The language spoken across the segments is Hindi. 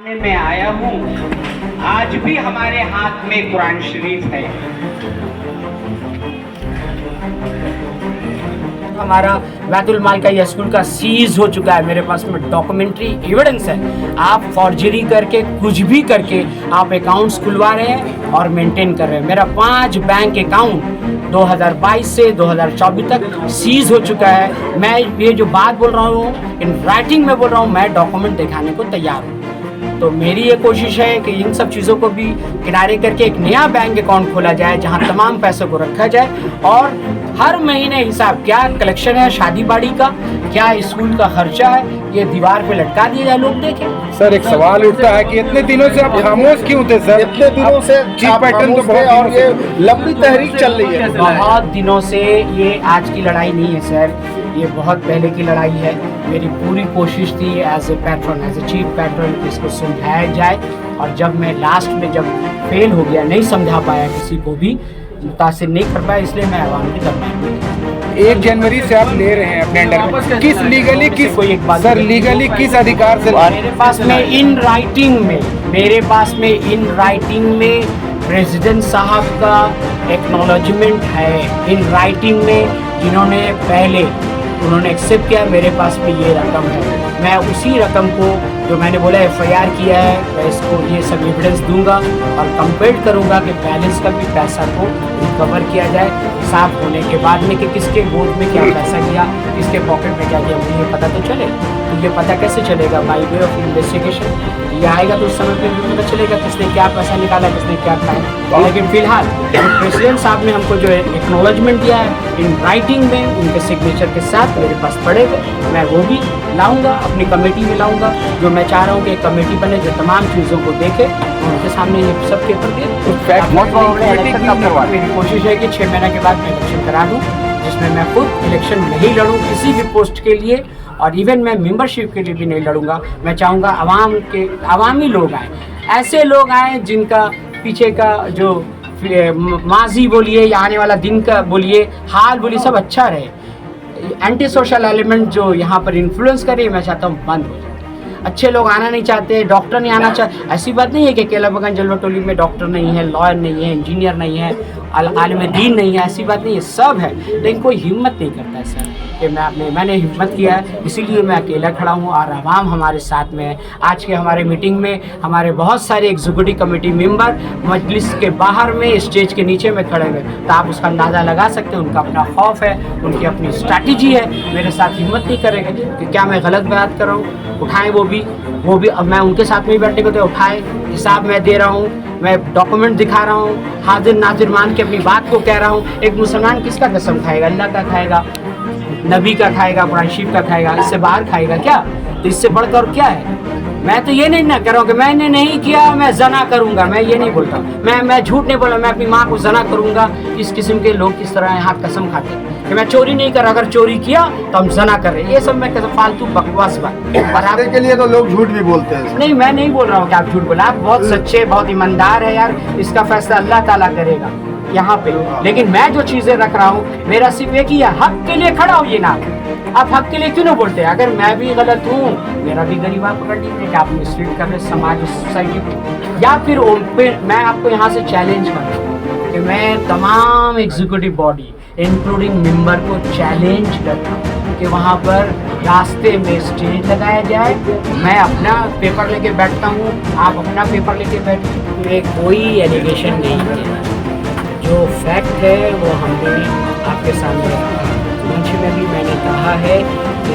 मैं आया हूँ। आज भी हमारे हाथ में कुरान शरीफ है। हमारा बैतुल माल का यह स्कूल का सीज हो चुका है। मेरे पास में डॉक्यूमेंट्री एविडेंस है। आप फॉर्जरी करके कुछ भी करके आप अकाउंट्स खुलवा रहे हैं और मेंटेन कर रहे हैं। मेरा 5 बैंक अकाउंट 2022 से 2024 तक सीज हो चुका है। मैं ये जो बात बोल रहा हूँ इन राइटिंग में बोल रहा हूँ, मैं डॉक्यूमेंट दिखाने को तैयार हूँ। तो मेरी ये कोशिश है कि इन सब चीज़ों को भी किनारे करके एक नया बैंक अकाउंट खोला जाए जहां तमाम पैसों को रखा जाए और हर महीने हिसाब क्या कलेक्शन है शादी बाड़ी का, क्या स्कूल का खर्चा है, ये दीवार पे लटका दिया जाए, लोग देखें। सर एक सवाल उठता है कि इतने दिनों से आप खामोश क्यों थे सर? इतने दिनों से चीफ पैटर्न तो बहुत और ये लंबी तहरीक चल रही है। बहुत दिनों से, ये आज की लड़ाई नहीं है सर, ये बहुत पहले की लड़ाई है। मेरी पूरी कोशिश थी as a patron, as a chief patron कि इसको समझाया जाए और जब मैं लास्ट में जब फेल हो गया, नहीं समझा पाया, किसी को भी मुतासिर नहीं कर पाया, इसलिए मैं आवाम की तरफ 1 जनवरी से आप ले रहे हैं अपने अंडर में, किस लीगली किस कोई एक बात सर लीगली किस अधिकार से? मेरे पास में इन राइटिंग में प्रेसिडेंट साहब का एक्नॉलेजमेंट है, इन राइटिंग में, जिन्होंने पहले उन्होंने एक्सेप्ट किया। मेरे पास में ये रकम है, मैं उसी रकम को जो मैंने बोला FIR किया है, मैं इसको ये सब एविडेंस दूंगा और कंपेयर करूंगा कि बैलेंस का भी पैसा को रिकवर किया जाए साफ होने के बाद में कि किसके गोद में क्या पैसा गया, किसके पॉकेट में क्या गया, मुझे ये पता तो चले। तो ये पता कैसे चलेगा? By way of investigation. ये आएगा तो उस समय पे भी पता चलेगा किसने क्या पैसा निकाला, किसने क्या खाया। लेकिन फिलहाल प्रेसिडेंट साहब ने हमको जो है एक्नॉलेजमेंट दिया है इन राइटिंग में, उनके सिग्नेचर के साथ मेरे पास पड़े हुए, मैं वो भी लाऊंगा, अपनी कमेटी में लाऊंगा। जो मैं चाह रहा हूँ कि एक कमेटी बने जो तमाम चीज़ों को देखे और उनके सामने ये सब पेपर दे। मेरी कोशिश है कि 6 महीने के बाद मैं इलेक्शन करा दूँ, जिसमें मैं खुद इलेक्शन नहीं लड़ूँ किसी भी पोस्ट के लिए, और इवन मैं मेंबरशिप के लिए भी नहीं लड़ूंगा। मैं चाहूँगा अवामी लोग आए, ऐसे लोग आए जिनका पीछे का जो माजी बोलिए या आने वाला दिन का बोलिए, हाल बोलिए, सब अच्छा रहे। एंटी सोशल एलिमेंट जो यहाँ पर इन्फ्लुएंस करे, मैं चाहता हूँ बंद हो जाए। अच्छे लोग आना नहीं चाहते, डॉक्टर नहीं आना चाहते। ऐसी बात नहीं है कि केला बगान जलवा टोली में डॉक्टर नहीं है, लॉयर नहीं है, इंजीनियर नहीं है, आलिम दीन नहीं है, ऐसी बात नहीं है, सब है। लेकिन कोई हिम्मत नहीं करता है सर कि मैंने हिम्मत किया है, इसीलिए मैं अकेला खड़ा हूँ और आवाम हमारे साथ में है। आज के हमारे मीटिंग में हमारे बहुत सारे एग्जीक्यूटिव कमेटी मेंबर मजलिस के बाहर में, स्टेज के नीचे में खड़े हुए, तो आप उसका अंदाज़ा लगा सकते हैं। उनका अपना खौफ है, उनकी अपनी स्ट्रैटेजी है, मेरे साथ हिम्मत नहीं करेंगे कि क्या मैं गलत बात कर रहा हूँ। उठाएँ वो भी अब मैं उनके साथ में ही बैठने को तो उठाए, हिसाब मैं दे रहा हूँ, मैं डॉक्यूमेंट दिखा रहा हूँ, हाजिर नाजिर मान के अपनी बात को कह रहा हूँ। एक मुसलमान किसका कसम खाएगा? अल्लाह का खाएगा, नबी का खाएगा, कुरान शरीफ का खाएगा, इससे बाहर खाएगा क्या? तो इससे बढ़कर क्या है? मैं तो ये नहीं ना कर रहा हूँ कि मैंने नहीं किया, मैं जना करूँगा, मैं ये नहीं बोलता। मैं झूठ नहीं बोला, मैं अपनी माँ को जना करूँगा। इस किस्म के लोग किस तरह यहाँ कसम खाते हैं कि मैं चोरी नहीं कर रहा, अगर चोरी किया तो हम जना कर रहे हैं। ये सब मैं कसम फालतू बकवास बात। और आपके के लिए तो लोग झूठ भी बोलते हैं। नहीं, मैं नहीं बोल रहा हूँ कि आप झूठ बोला, आप बहुत सच्चे, बहुत ईमानदार है यार। इसका फैसला अल्लाह ताला करेगा यहाँ पे। लेकिन मैं जो चीज़ें रख रहा हूँ, मेरा सिर्फ एक ही है, हक के लिए खड़ा हो। ये ना आप हक के लिए क्यों नहीं बोलते? अगर मैं भी गलत हूँ, मेरा भी गरीब आप पकड़ लीजिए कि आप मिसलीड कर रहे समाज सोसाइटी को, या फिर मैं आपको यहाँ से चैलेंज कर रहा हूँ कि मैं तमाम एग्जीक्यूटिव बॉडी इंक्लूडिंग मेंबर को चैलेंज करता हूँ कि वहाँ पर रास्ते में स्टेज लगाया जाए, मैं अपना पेपर लेके बैठता हूँ, आप अपना पेपर लेके बैठते हैं। कोई एलिगेशन नहीं है, जो फैक्ट है वो हमने आपके सामने रखा। मंच में भी मैंने कहा है कि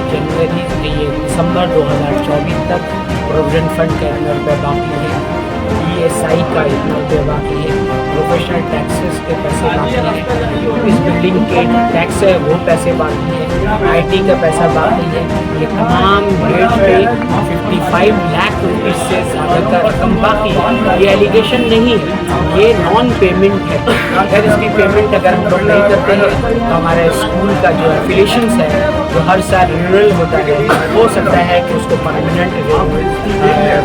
दिसंबर 2024 तक प्रोविडेंट फंड का 1 रुपये बाकी है, ESI का 1 रुपये बाकी है, प्रोफेशनल टैक्सेस के पैसे बाकी हैं, इस बिल्डिंग के टैक्स है वो पैसे बाकी है, IT का पैसा बाकी है। ये तमाम डेट पे 55 लाख रुपीज़ से ज़्यादा का रकम बाकी है। ये एलिगेशन नहीं है, ये नॉन पेमेंट है। अगर इसकी पेमेंट अगर हम लोग नहीं करते हैं तो हमारे स्कूल का जो एफिलिएशंस है, जो हर साल रिन्यूअल होता है, हो सकता है कि उसको परमानेंट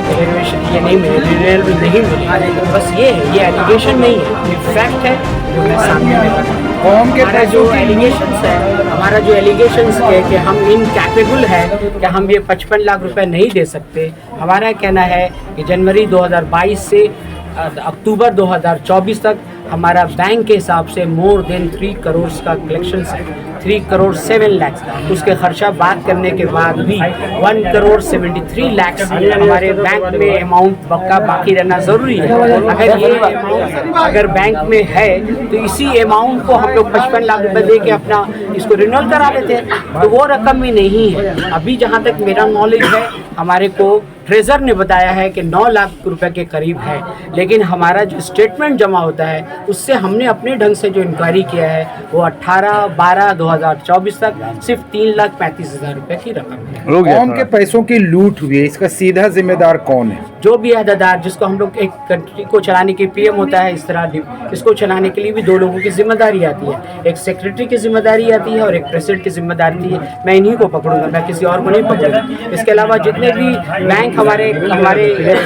रिनोवेशन ये नहीं मिले, रिन्यूअल नहीं मिले। बस ये है, ये एलिगेशन नहीं है, ये फैक्ट है जो मैं सामने में रखा हूँ। कौम के हमारा पैसों जो की एलिगेशंस है, हमारा जो एलिगेशंस है कि हम इनकैपेबल है कि हम ये 55 लाख रुपए नहीं दे सकते। हमारा कहना है कि जनवरी 2022 से अक्टूबर 2024 तक हमारा बैंक के हिसाब से मोर देन 3 करोड़ का कलेक्शन है, 3 करोड़ 7 लाख। उसके खर्चा बात करने के बाद भी 1 करोड़ 73 लाख हमारे बैंक में अमाउंट बाकी रहना ज़रूरी है। अगर ये अमाउंट अगर बैंक में है तो इसी अमाउंट को हम लोग 55 लाख रुपए दे के अपना इसको रिन्यूअल करा लेते हैं, तो वो रकम भी नहीं है। अभी जहाँ तक मेरा नॉलेज है, हमारे को ट्रेजर ने बताया है कि 9 लाख रुपए के करीब है, लेकिन हमारा जो स्टेटमेंट जमा होता है उससे हमने अपने ढंग से जो इंक्वायरी किया है वो 18/12/2024 तक सिर्फ 3,35,000 रुपए की रकम है। कौम के पैसों की लूट हुई है, इसका सीधा जिम्मेदार कौन है? जो भी अहदेदार, जिसको हम लोग एक कंट्री को चलाने के पीएम होता है, इस तरह इसको चलाने के लिए भी 2 लोगों की जिम्मेदारी आती है, एक सेक्रेटरी की जिम्मेदारी आती है और एक प्रेसिडेंट की जिम्मेदारी आती है। मैं इन्हीं को पकड़ूंगा, मैं किसी और को नहीं पकड़ूंगा। इसके अलावा जितने भी बैंक हमारे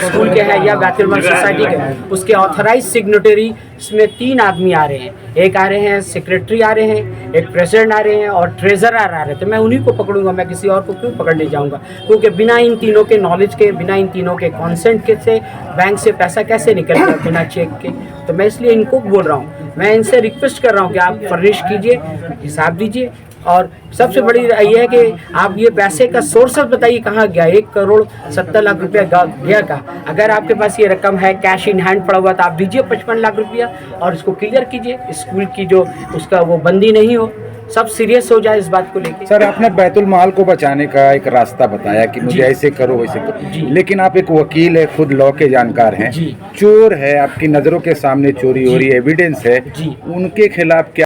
स्कूल के हैं या बैतुल सोसाइटी के, उसके ऑथराइज सिग्नेटरी इसमें 3 आदमी आ रहे हैं। एक आ रहे हैं सेक्रेटरी आ रहे हैं, एक प्रेसिडेंट आ रहे हैं और ट्रेजरर आ रहे हैं। तो मैं उन्हीं को पकड़ूंगा, मैं किसी और को क्यों पकड़ने जाऊंगा? क्योंकि बिना इन तीनों के नॉलेज के, बिना इन तीनों के कॉन्सेंट के से बैंक से पैसा कैसे निकल गया बिना चेक के? तो मैं इसलिए इनको बोल रहा हूँ, मैं इनसे रिक्वेस्ट कर रहा हूँ कि आप फर्निश कीजिए, हिसाब दीजिए और सबसे बड़ी ये है कि आप ये पैसे का सोर्स बताइए कहाँ गया। 1 करोड़ 70 लाख रुपया गया का, अगर आपके पास ये रकम है कैश इन हैंड पड़ा हुआ तो आप दीजिए 55 लाख रुपया और इसको क्लियर कीजिए। स्कूल की जो उसका वो बंदी नहीं हो, सब सीरियस हो जाए इस बात को लेकर। सर, आपने बैतुल माल को बचाने का एक रास्ता बताया कि मुझे ऐसे करो वैसे जी। करो, लेकिन आप एक वकील है, खुद लॉ के जानकार हैं, जी। चोर है, आपकी नज़रों के सामने चोरी हो रही है, एविडेंस है, जी। उनके खिलाफ क्या